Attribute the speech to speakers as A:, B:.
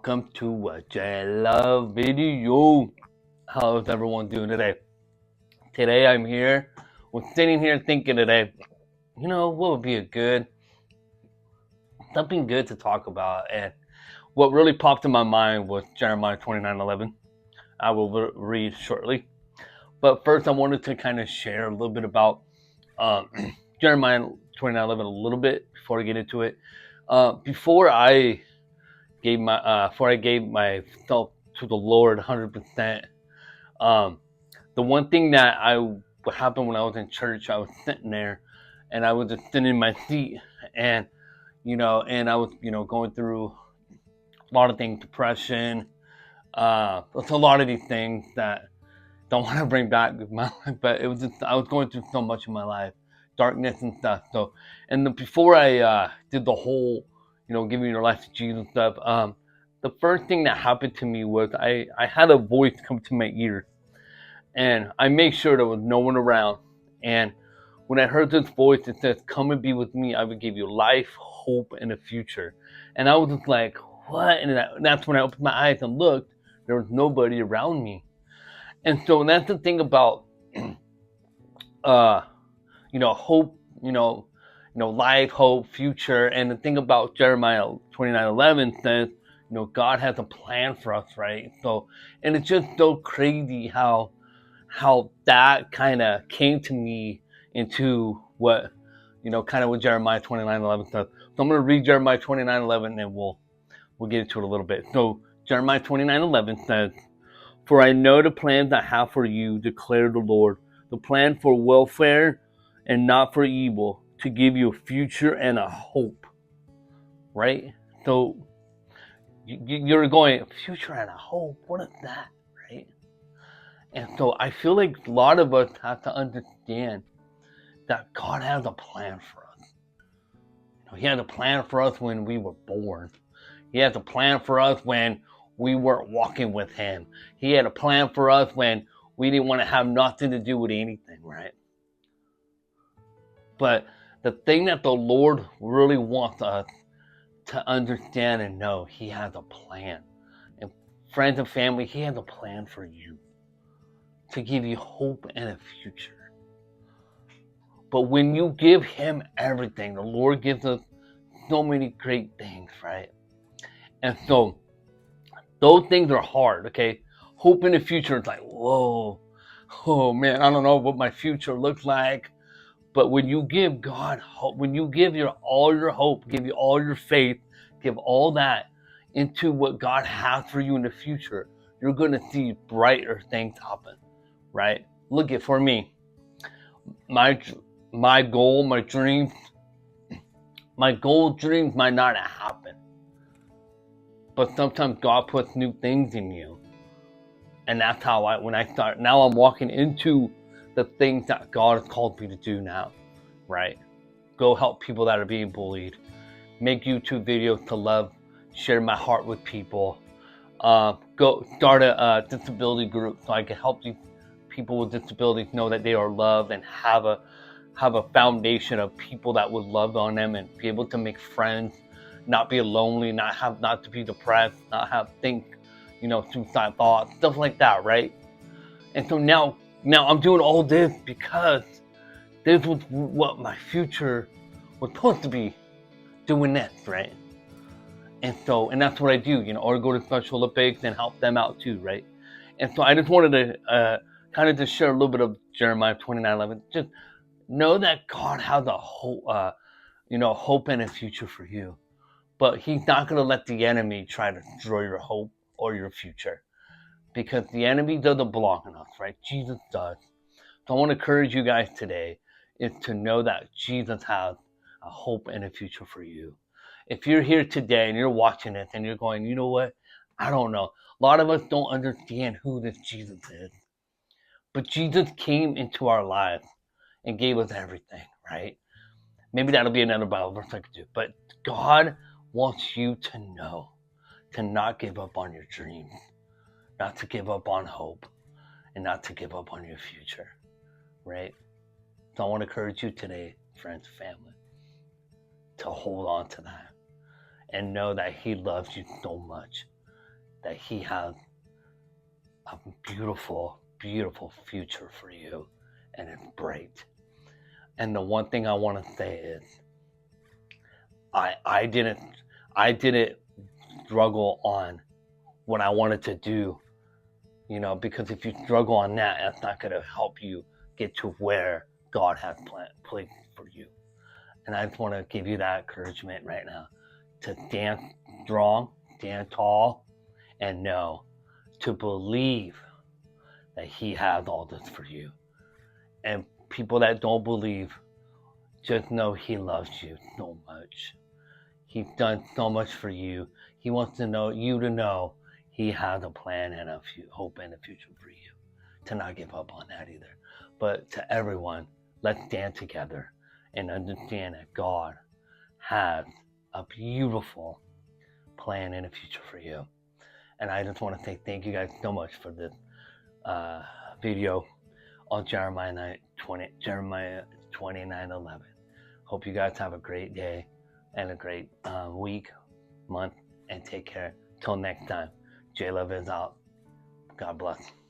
A: welcome to a JLove video. How's everyone doing today? Today I'm here, sitting here thinking today, what would be something good to talk about, and what really popped in my mind was Jeremiah 29:11. I will read shortly, but first I wanted to kind of share a little bit about um, Jeremiah 29:11 a little bit before I get into it. Before I gave myself to the Lord 100%. The one thing what happened when I was in church, I was sitting there, and I was just sitting in my seat, and I was going through a lot of things, depression. It's a lot of these things that don't want to bring back my life, but it was just I was going through so much in my life, darkness and stuff. So, before I did the whole, giving your life to Jesus stuff, the first thing that happened to me was I had a voice come to my ear, and I made sure there was no one around. And when I heard this voice, it says, "Come and be with me. I will give you life, hope, and a future." And I was just like, "What?" And that's when I opened my eyes and looked. There was nobody around me. And so that's the thing about, hope, life, hope, future. And the thing about Jeremiah 29:11 says, God has a plan for us, right? So, and it's just so crazy how that kind of came to me into what, kind of what Jeremiah 29:11 says. So I'm going to read Jeremiah 29:11, and we'll get into it a little bit. So Jeremiah 29:11 says, "For I know the plans I have for you, declare the Lord, the plan for welfare and not for evil, to give you a future and a hope." Right? So you're going, future and a hope? What is that? Right? And so I feel like a lot of us have to understand that God has a plan for us. He had a plan for us when we were born. He has a plan for us when we weren't walking with Him. He had a plan for us when we didn't want to have nothing to do with anything, right? But the thing that the Lord really wants us to understand and know, He has a plan. And friends and family, He has a plan for you, to give you hope and a future. But when you give Him everything, the Lord gives us so many great things, right? And so those things are hard, okay? Hope in the future is like, whoa, oh man, I don't know what my future looks like. But when you give God hope, when you give all your hope, give you all your faith, give all that into what God has for you in the future, you're going to see brighter things happen, right? Look at, for me, my goal, my dreams might not happen. But sometimes God puts new things in you. And that's how now I'm walking into the things that God has called me to do now, right? Go help people that are being bullied, make YouTube videos to love, share my heart with people, go start a disability group so I can help these people with disabilities know that they are loved and have a foundation of people that would love on them and be able to make friends, not be lonely, not to be depressed, not have suicide thoughts, stuff like that, right? And so now I'm doing all this because this was what my future was supposed to be, doing this, right? And that's what I do, or go to Special Olympics and help them out too, right? And so I just wanted to kind of just share a little bit of Jeremiah 29:11. Just know that God has a hope, hope and a future for you. But He's not going to let the enemy try to destroy your hope or your future, because the enemy doesn't belong in us, right? Jesus does. So I want to encourage you guys today is to know that Jesus has a hope and a future for you. If you're here today and you're watching this and you're going, you know what? I don't know. A lot of us don't understand who this Jesus is. But Jesus came into our lives and gave us everything, right? Maybe that'll be another Bible verse I could do. But God wants you to know, to not give up on your dreams, not to give up on hope, and not to give up on your future, right? So I want to encourage you today, friends, family, to hold on to that and know that He loves you so much. that He has a beautiful, beautiful future for you, and it's bright. And the one thing I want to say is, I didn't struggle on what I wanted to do, because if you struggle on that, that's not going to help you get to where God has placed for you. And I just want to give you that encouragement right now to stand strong, stand tall, and know, to believe that He has all this for you. And people that don't believe, just know He loves you so much. He's done so much for you. He wants to know you to know He has a plan and a hope and a future for you. To not give up on that either. But to everyone, let's stand together and understand that God has a beautiful plan and a future for you. And I just want to say thank you guys so much for this video on Jeremiah 29:11. Hope you guys have a great day and a great week, month, and take care. Till next time, J Love is out. God bless.